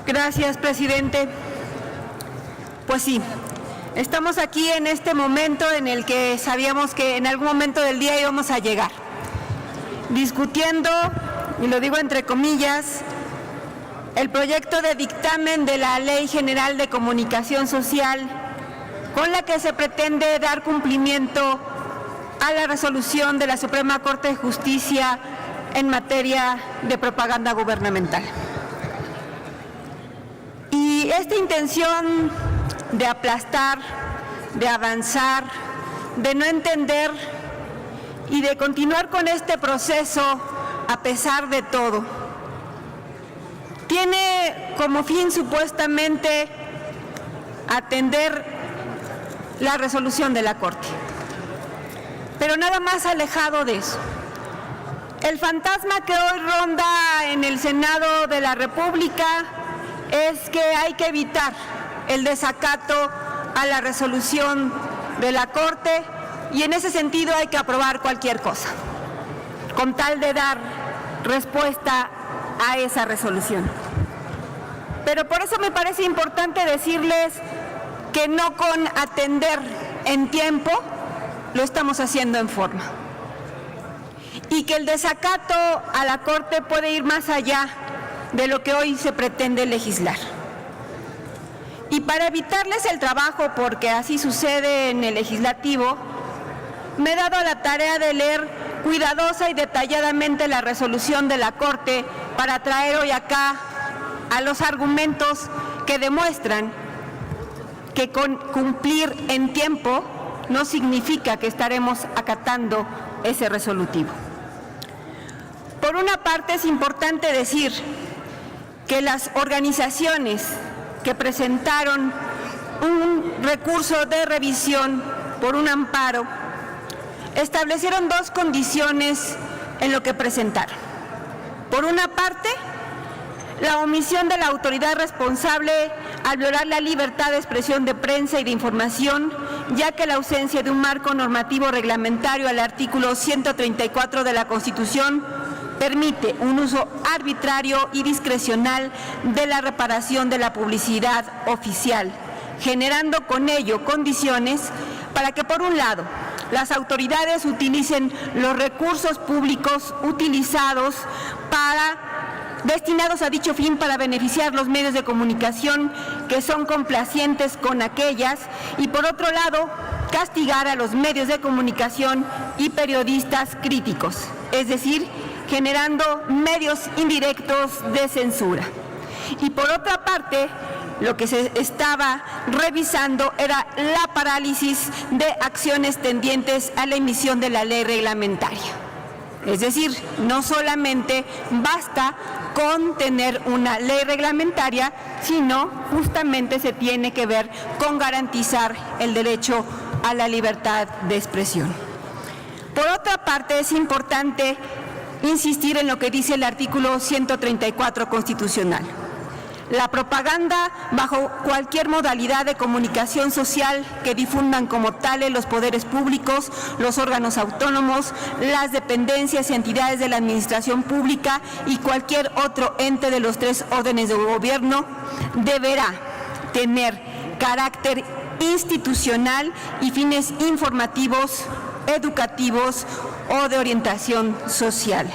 Gracias, presidente. Pues sí, estamos aquí en este momento en el que sabíamos que en algún momento del día íbamos a llegar, discutiendo, y lo digo entre comillas, el proyecto de dictamen de la Ley General de Comunicación Social, con la que se pretende dar cumplimiento a la resolución de la Suprema Corte de Justicia en materia de propaganda gubernamental. Y esta intención de aplastar, de avanzar, de no entender y de continuar con este proceso a pesar de todo, tiene como fin supuestamente atender la resolución de la Corte, pero nada más alejado de eso. El fantasma que hoy ronda en el Senado de la República es que hay que evitar el desacato a la resolución de la Corte y en ese sentido hay que aprobar cualquier cosa, con tal de dar respuesta a esa resolución. Pero por eso me parece importante decirles que no con atender en tiempo lo estamos haciendo en forma. Y que el desacato a la Corte puede ir más allá de lo que hoy se pretende legislar. Y para evitarles el trabajo, porque así sucede en el legislativo, me he dado la tarea de leer cuidadosa y detalladamente la resolución de la Corte para traer hoy acá a los argumentos que demuestran que con cumplir en tiempo no significa que estaremos acatando ese resolutivo. Por una parte, es importante decir que las organizaciones que presentaron un recurso de revisión por un amparo establecieron dos condiciones en lo que presentaron. Por una parte, la omisión de la autoridad responsable al violar la libertad de expresión de prensa y de información, ya que la ausencia de un marco normativo reglamentario al artículo 134 de la Constitución permite un uso arbitrario y discrecional de la reparación de la publicidad oficial, generando con ello condiciones para que, por un lado, las autoridades utilicen los recursos públicos destinados a dicho fin para beneficiar los medios de comunicación que son complacientes con aquellas y, por otro lado, castigar a los medios de comunicación y periodistas críticos, es decir, generando medios indirectos de censura. Y por otra parte, lo que se estaba revisando era la parálisis de acciones tendientes a la emisión de la ley reglamentaria. Es decir, no solamente basta con tener una ley reglamentaria, sino justamente se tiene que ver con garantizar el derecho a la libertad de expresión. Por otra parte, es importante insistir en lo que dice el artículo 134 constitucional. La propaganda, bajo cualquier modalidad de comunicación social que difundan como tales los poderes públicos, los órganos autónomos, las dependencias y entidades de la administración pública y cualquier otro ente de los tres órdenes de gobierno, deberá tener carácter institucional y fines informativos, educativos o de orientación social.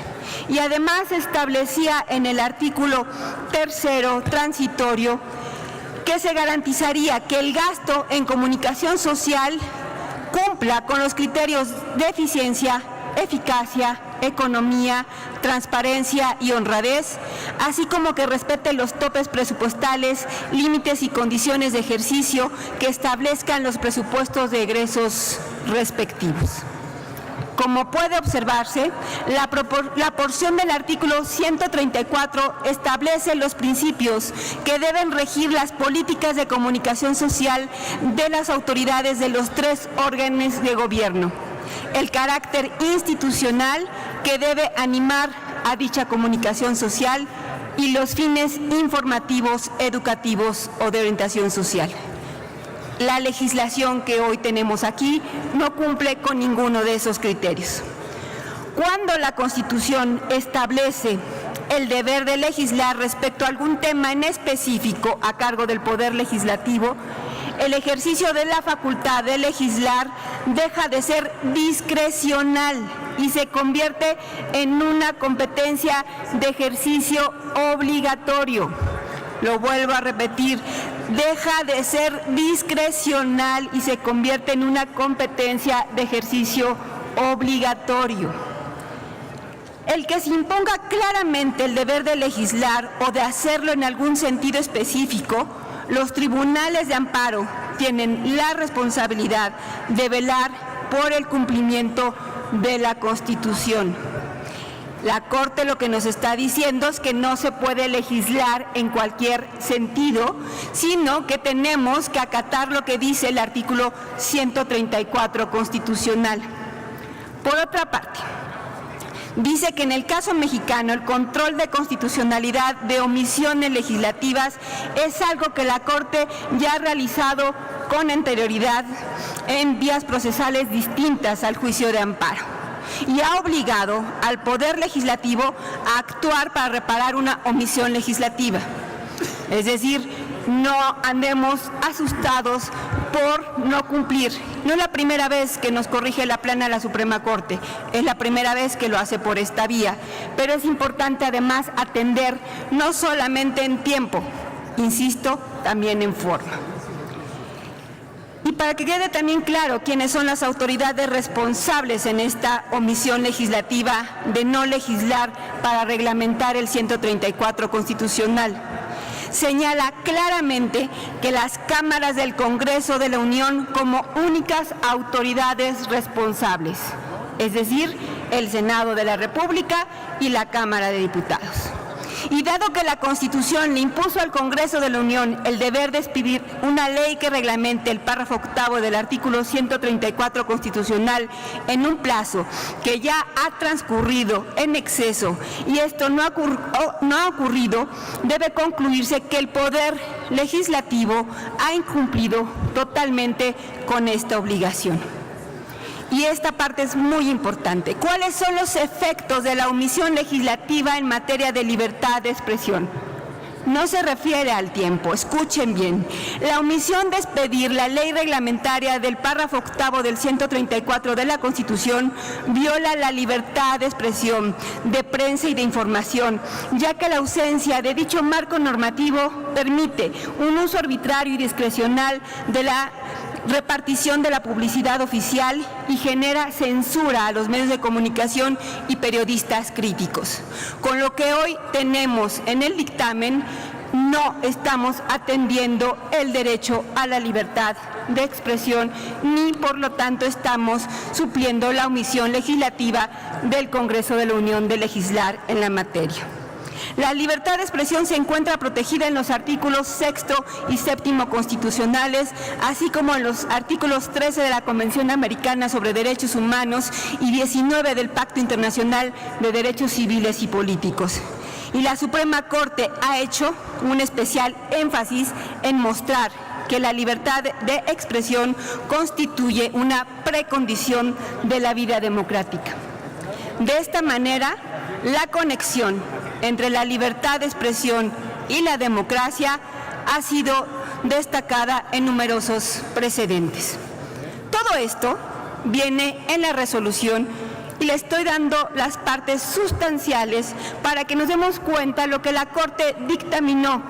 Y además establecía en el artículo 3º transitorio que se garantizaría que el gasto en comunicación social cumpla con los criterios de eficiencia, eficacia, economía, transparencia y honradez, así como que respete los topes presupuestales, límites y condiciones de ejercicio que establezcan los presupuestos de egresos respectivos. Como puede observarse, la porción del artículo 134 establece los principios que deben regir las políticas de comunicación social de las autoridades de los tres órganos de gobierno, el carácter institucional que debe animar a dicha comunicación social y los fines informativos, educativos o de orientación social. La legislación que hoy tenemos aquí no cumple con ninguno de esos criterios. Cuando la Constitución establece el deber de legislar respecto a algún tema en específico a cargo del Poder Legislativo, el ejercicio de la facultad de legislar deja de ser discrecional y se convierte en una competencia de ejercicio obligatorio. Lo vuelvo a repetir, deja de ser discrecional y se convierte en una competencia de ejercicio obligatorio. El que se imponga claramente el deber de legislar o de hacerlo en algún sentido específico, los tribunales de amparo tienen la responsabilidad de velar por el cumplimiento de la Constitución. La Corte lo que nos está diciendo es que no se puede legislar en cualquier sentido, sino que tenemos que acatar lo que dice el artículo 134 constitucional. Por otra parte, dice que en el caso mexicano el control de constitucionalidad de omisiones legislativas es algo que la Corte ya ha realizado con anterioridad en vías procesales distintas al juicio de amparo y ha obligado al Poder Legislativo a actuar para reparar una omisión legislativa. Es decir, no andemos asustados por no cumplir. No es la primera vez que nos corrige la plana la Suprema Corte, es la primera vez que lo hace por esta vía, pero es importante además atender no solamente en tiempo, insisto, también en forma. Y para que quede también claro quiénes son las autoridades responsables en esta omisión legislativa de no legislar para reglamentar el 134 constitucional, señala claramente que las cámaras del Congreso de la Unión como únicas autoridades responsables, es decir, el Senado de la República y la Cámara de Diputados. Y dado que la Constitución le impuso al Congreso de la Unión el deber de expedir una ley que reglamente el párrafo octavo del artículo 134 constitucional en un plazo que ya ha transcurrido en exceso y esto no ha ocurrido, debe concluirse que el Poder Legislativo ha incumplido totalmente con esta obligación. Y esta parte es muy importante. ¿Cuáles son los efectos de la omisión legislativa en materia de libertad de expresión? No se refiere al tiempo, escuchen bien. La omisión de expedir la ley reglamentaria del párrafo octavo del 134 de la Constitución viola la libertad de expresión, de prensa y de información, ya que la ausencia de dicho marco normativo permite un uso arbitrario y discrecional de la repartición de la publicidad oficial y genera censura a los medios de comunicación y periodistas críticos. Con lo que hoy tenemos en el dictamen, no estamos atendiendo el derecho a la libertad de expresión, ni por lo tanto estamos supliendo la omisión legislativa del Congreso de la Unión de legislar en la materia. La libertad de expresión se encuentra protegida en los artículos 6 y 7 constitucionales, así como en los artículos 13 de la Convención Americana sobre Derechos Humanos y 19 del Pacto Internacional de Derechos Civiles y Políticos. Y la Suprema Corte ha hecho un especial énfasis en mostrar que la libertad de expresión constituye una precondición de la vida democrática. De esta manera, la conexión entre la libertad de expresión y la democracia ha sido destacada en numerosos precedentes. Todo esto viene en la resolución y le estoy dando las partes sustanciales para que nos demos cuenta de lo que la Corte dictaminó.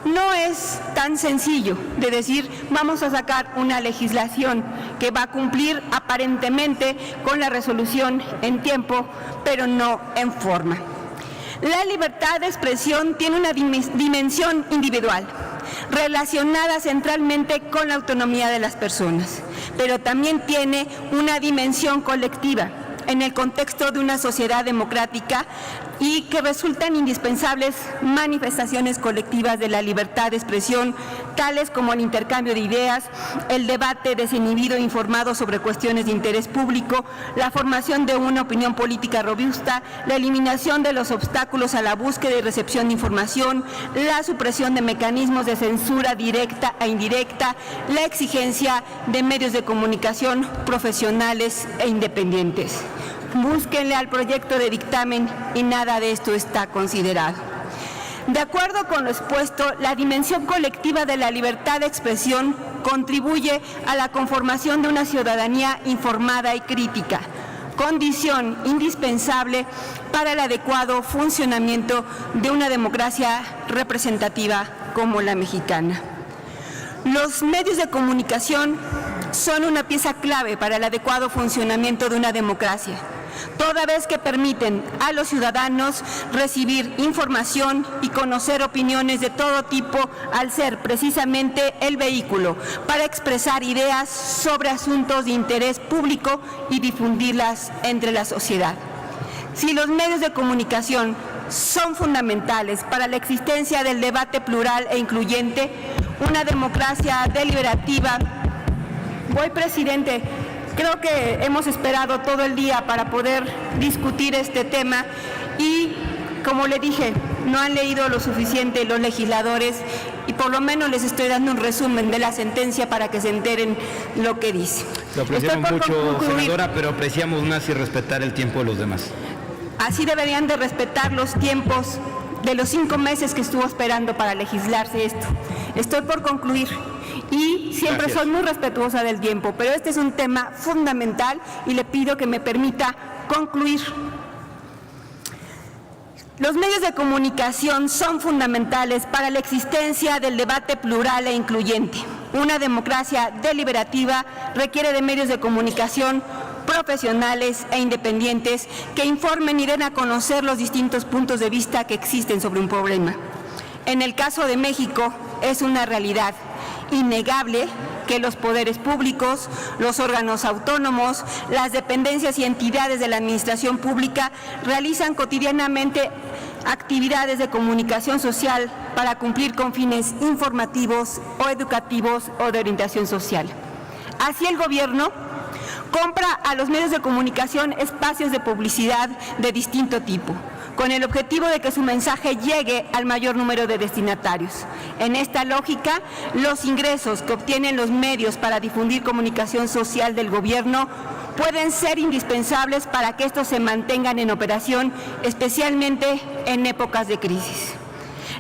No es tan sencillo de decir vamos a sacar una legislación que va a cumplir aparentemente con la resolución en tiempo, pero no en forma. La libertad de expresión tiene una dimensión individual, relacionada centralmente con la autonomía de las personas, pero también tiene una dimensión colectiva en el contexto de una sociedad democrática y que resultan indispensables manifestaciones colectivas de la libertad de expresión, tales como el intercambio de ideas, el debate desinhibido e informado sobre cuestiones de interés público, la formación de una opinión política robusta, la eliminación de los obstáculos a la búsqueda y recepción de información, la supresión de mecanismos de censura directa e indirecta, la exigencia de medios de comunicación profesionales e independientes. Búsquenle al proyecto de dictamen y nada de esto está considerado. De acuerdo con lo expuesto, la dimensión colectiva de la libertad de expresión contribuye a la conformación de una ciudadanía informada y crítica, condición indispensable para el adecuado funcionamiento de una democracia representativa como la mexicana. Los medios de comunicación son una pieza clave para el adecuado funcionamiento de una democracia, toda vez que permiten a los ciudadanos recibir información y conocer opiniones de todo tipo al ser precisamente el vehículo para expresar ideas sobre asuntos de interés público y difundirlas entre la sociedad. Si los medios de comunicación son fundamentales para la existencia del debate plural e incluyente, una democracia deliberativa. Voy, presidente. Creo que hemos esperado todo el día para poder discutir este tema y, como le dije, no han leído lo suficiente los legisladores y por lo menos les estoy dando un resumen de la sentencia para que se enteren lo que dice. Lo apreciamos mucho, senadora, pero apreciamos más y respetar el tiempo de los demás. Así deberían de respetar los tiempos de los 5 meses que estuvo esperando para legislarse esto. Estoy por concluir. Y siempre soy muy respetuosa del tiempo, pero este es un tema fundamental y le pido que me permita concluir. Los medios de comunicación son fundamentales para la existencia del debate plural e incluyente. Una democracia deliberativa requiere de medios de comunicación profesionales e independientes que informen y den a conocer los distintos puntos de vista que existen sobre un problema. En el caso de México, es una realidad innegable que los poderes públicos, los órganos autónomos, las dependencias y entidades de la administración pública realizan cotidianamente actividades de comunicación social para cumplir con fines informativos o educativos o de orientación social. Así el gobierno compra a los medios de comunicación espacios de publicidad de distinto tipo, con el objetivo de que su mensaje llegue al mayor número de destinatarios. En esta lógica, los ingresos que obtienen los medios para difundir comunicación social del gobierno pueden ser indispensables para que estos se mantengan en operación, especialmente en épocas de crisis.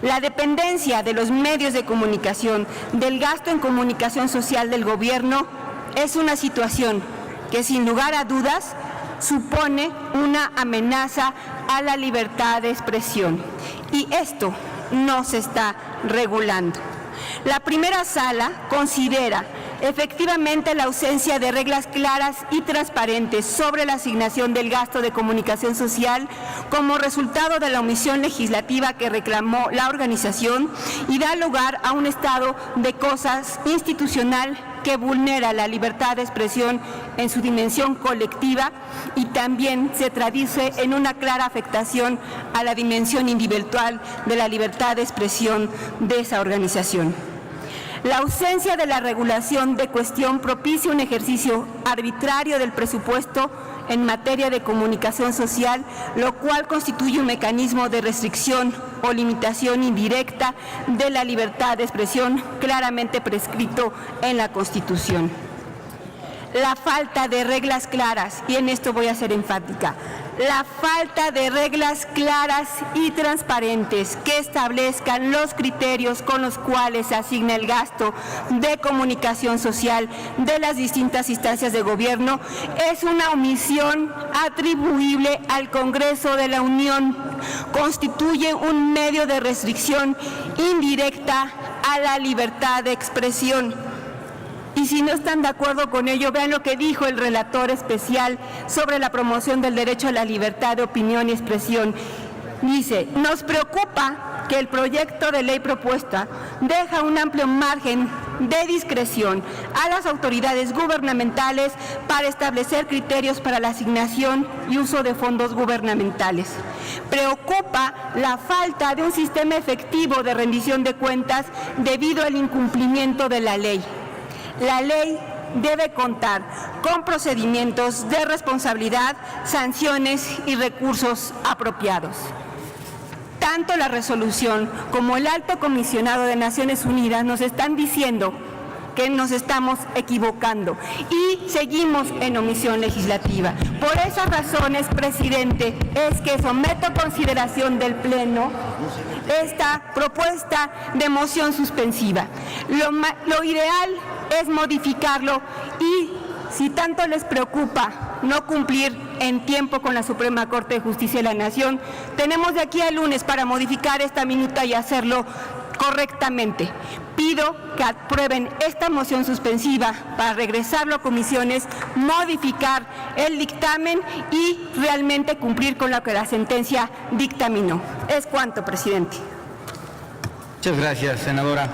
La dependencia de los medios de comunicación del gasto en comunicación social del gobierno es una situación que, sin lugar a dudas, supone una amenaza a la libertad de expresión y esto no se está regulando. La primera sala considera efectivamente la ausencia de reglas claras y transparentes sobre la asignación del gasto de comunicación social como resultado de la omisión legislativa que reclamó la organización y da lugar a un estado de cosas institucional que vulnera la libertad de expresión en su dimensión colectiva y también se traduce en una clara afectación a la dimensión individual de la libertad de expresión de esa organización. La ausencia de la regulación de cuestión propicia un ejercicio arbitrario del presupuesto en materia de comunicación social, lo cual constituye un mecanismo de restricción o limitación indirecta de la libertad de expresión claramente prescrito en la Constitución. La falta de reglas claras, y en esto voy a ser enfática, la falta de reglas claras y transparentes que establezcan los criterios con los cuales se asigna el gasto de comunicación social de las distintas instancias de gobierno es una omisión atribuible al Congreso de la Unión. Constituye un medio de restricción indirecta a la libertad de expresión. Y si no están de acuerdo con ello, vean lo que dijo el relator especial sobre la promoción del derecho a la libertad de opinión y expresión. Dice, nos preocupa que el proyecto de ley propuesta deja un amplio margen de discreción a las autoridades gubernamentales para establecer criterios para la asignación y uso de fondos gubernamentales. Preocupa la falta de un sistema efectivo de rendición de cuentas debido al incumplimiento de la ley. La ley debe contar con procedimientos de responsabilidad, sanciones y recursos apropiados. Tanto la resolución como el Alto Comisionado de Naciones Unidas nos están diciendo que nos estamos equivocando y seguimos en omisión legislativa. Por esas razones, presidente, es que someto a consideración del Pleno esta propuesta de moción suspensiva. Lo ideal es modificarlo y, si tanto les preocupa no cumplir en tiempo con la Suprema Corte de Justicia de la Nación, tenemos de aquí al lunes para modificar esta minuta y hacerlo correctamente. Pido que aprueben esta moción suspensiva para regresarlo a comisiones, modificar el dictamen y realmente cumplir con lo que la sentencia dictaminó. Es cuanto, presidente. Muchas gracias, senadora.